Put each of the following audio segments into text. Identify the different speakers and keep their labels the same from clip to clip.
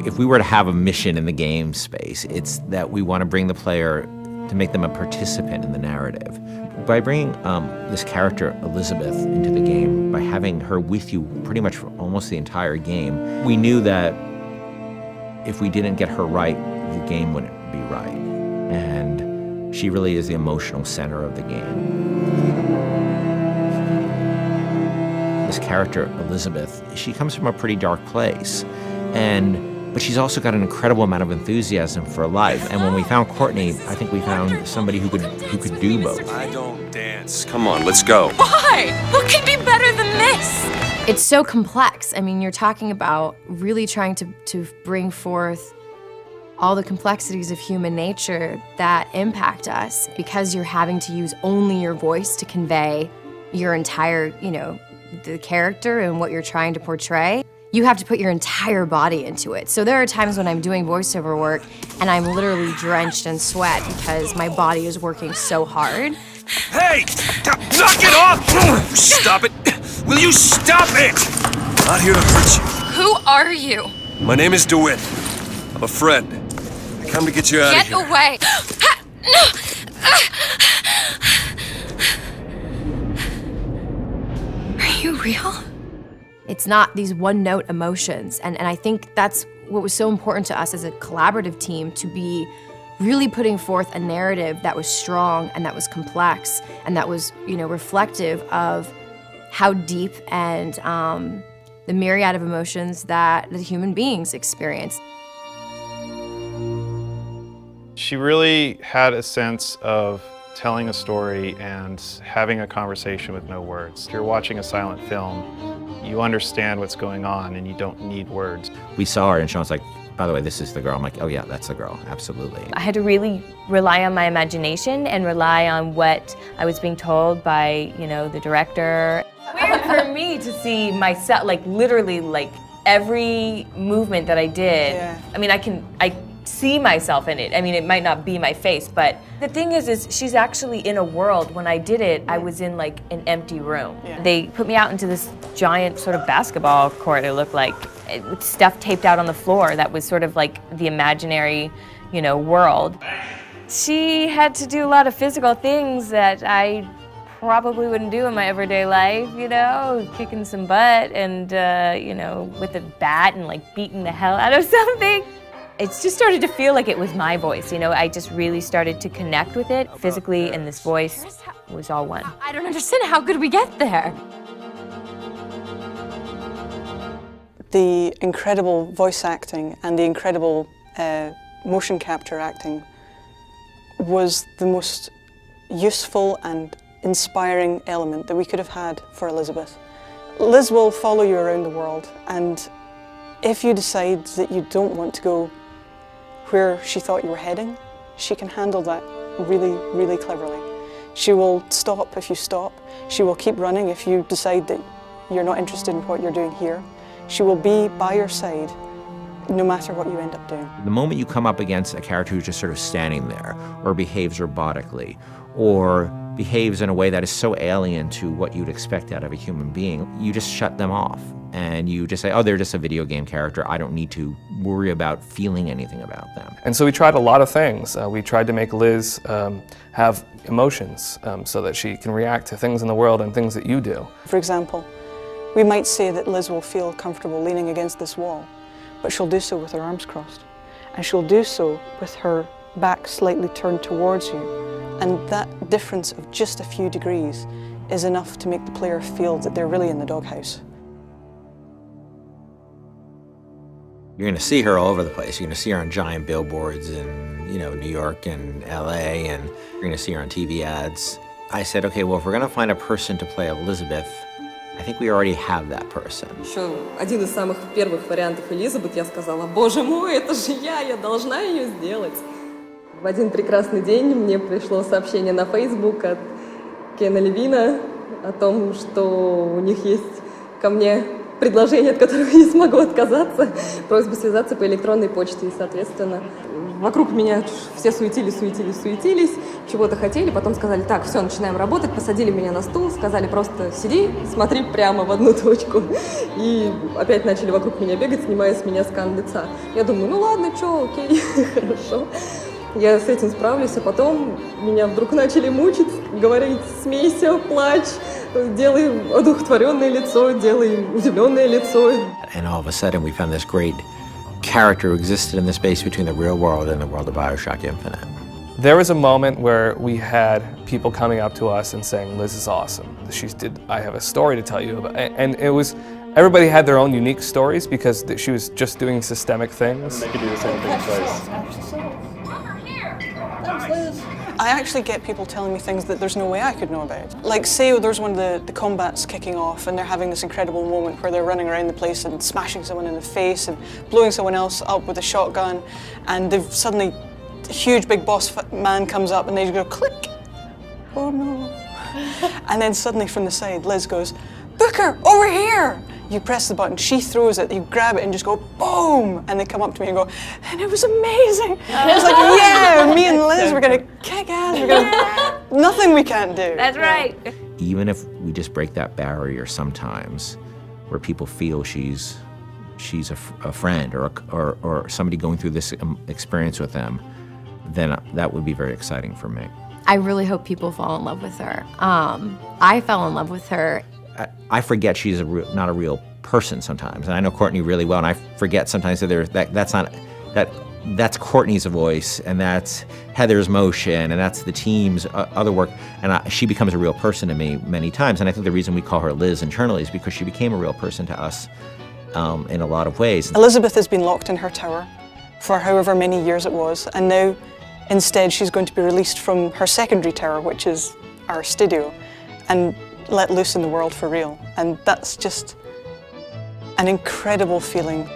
Speaker 1: if we were to have a mission in the game space, it's that we want to bring the player, to make them a participant in the narrative. By bringing this character, Elizabeth, into the game, by having her with you pretty much for almost the entire game, we knew that if we didn't get her right, the game wouldn't be right. And she really is the emotional center of the game. This character, Elizabeth, she comes from a pretty dark place, but she's also got an incredible amount of enthusiasm for life. And when we found Courtney, I think we found somebody who could do both.
Speaker 2: I don't dance. Come on, let's go.
Speaker 3: Why? What could be better than this?
Speaker 4: It's so complex. I mean, you're talking about really trying to bring forth all the complexities of human nature that impact us, because you're having to use only your voice to convey your entire, the character and what you're trying to portray. You have to put your entire body into it. So there are times when I'm doing voiceover work and I'm literally drenched in sweat because my body is working so hard.
Speaker 2: Hey! Knock it off! Stop it! Will you stop it? I'm not here to hurt you.
Speaker 3: Who are you?
Speaker 2: My name is DeWitt. I'm a friend. I come to get you out of here.
Speaker 3: Get away! Are you real?
Speaker 4: It's not these one-note emotions, and I think that's what was so important to us as a collaborative team, to be really putting forth a narrative that was strong and that was complex and that was, reflective of how deep and the myriad of emotions that the human beings experience.
Speaker 5: She really had a sense of telling a story and having a conversation with no words. If you're watching a silent film, you understand what's going on and you don't need words.
Speaker 1: We saw her and Sean's like, by the way, this is the girl. I'm like, oh yeah, that's the girl, absolutely.
Speaker 6: I had to really rely on my imagination and rely on what I was being told by, the director. Weird for me to see myself, literally, every movement that I did. Yeah. I mean, I see myself in it. I mean, it might not be my face, but the thing is she's actually in a world. When I did it, I was in an empty room. Yeah. They put me out into this giant sort of basketball court, it looked like, with stuff taped out on the floor that was sort of like the imaginary, world. She had to do a lot of physical things that I probably wouldn't do in my everyday life, kicking some butt and, with a bat and beating the hell out of something. It just started to feel like it was my voice, I just really started to connect with it physically, and this voice was all one.
Speaker 4: I don't understand, how could we get there?
Speaker 7: The incredible voice acting and the incredible motion capture acting was the most useful and inspiring element that we could have had for Elizabeth. Liz will follow you around the world, and if you decide that you don't want to go where she thought you were heading, she can handle that really, really cleverly. She will stop if you stop. She will keep running if you decide that you're not interested in what you're doing here. She will be by your side no matter what you end up doing.
Speaker 1: The moment you come up against a character who's just sort of standing there, or behaves robotically, or behaves in a way that is so alien to what you'd expect out of a human being, you just shut them off. And you just say, oh, they're just a video game character. I don't need to worry about feeling anything about them.
Speaker 8: And so we tried a lot of things. We tried to make Liz have emotions so that she can react to things in the world and things that you do.
Speaker 7: For example, we might say that Liz will feel comfortable leaning against this wall, but she'll do so with her arms crossed. And she'll do so with her back slightly turned towards you. And that difference of just a few degrees is enough to make the player feel that they're really in the doghouse.
Speaker 1: You're going to see her all over the place. You're going to see her on giant billboards in, New York and LA, and you're going to see her on TV ads. I said, okay, well, if we're going to find a person to play Elizabeth, I think we already have that person.
Speaker 9: Еще один из самых первых вариантов Элизабет, я сказала, боже мой, это же я должна ее сделать. В один прекрасный день мне пришло сообщение на Facebook от Кена Левина о том, что у них есть ко мне предложение, от которого я не смогу отказаться, просьба связаться по электронной почте, и, соответственно, Вокруг меня все суетились, чего-то хотели, потом сказали, так, все, начинаем работать, посадили меня на стул, сказали просто сиди, смотри прямо в одну точку. И опять начали вокруг меня бегать, снимая с меня скан лица. Я думаю, ну ладно, что, окей, хорошо. Я с этим справлюсь, а потом меня вдруг начали мучить, говорить, смейся, плачь, делай одухотворенное лицо, делай удивленное лицо.
Speaker 1: And all of a sudden we found this great character who existed in the space between the real world and the world of BioShock Infinite.
Speaker 8: There was a moment where we had people coming up to us and saying, Liz is awesome. I have a story to tell you about. And it was, everybody had their own unique stories because she was just doing systemic things.
Speaker 10: They could do the same thing twice.
Speaker 7: I actually get people telling me things that there's no way I could know about. Like, say there's one of the combats kicking off and they're having this incredible moment where they're running around the place and smashing someone in the face and blowing someone else up with a shotgun, and they've suddenly, a huge big boss man comes up and they just go click. Oh no. And then suddenly from the side, Liz goes, Booker, over here! You press the button, she throws it, you grab it and just go boom! And they come up to me and go, and it was amazing! And I was like, yeah, me and Liz, we're gonna kick ass, we're gonna, nothing we can't do.
Speaker 6: That's right.
Speaker 1: Even if we just break that barrier sometimes, where people feel she's a friend or somebody going through this experience with them, then that would be very exciting for me.
Speaker 4: I really hope people fall in love with her. I fell in love with her.
Speaker 1: I forget she's not a real person sometimes, and I know COURTNEE really well, and I forget sometimes that that's COURTNEE's voice, and that's Heather's motion, and that's the team's other work, and she becomes a real person to me many times. And I think the reason we call her Liz internally is because she became a real person to us in a lot of ways.
Speaker 7: Elizabeth has been locked in her tower for however many years it was, and now instead she's going to be released from her secondary tower, which is our studio, and let loose in the world for real. And that's just an incredible feeling.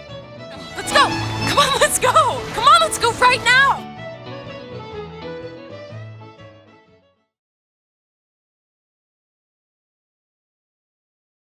Speaker 3: Let's go! Come on, let's go! Come on, let's go right now!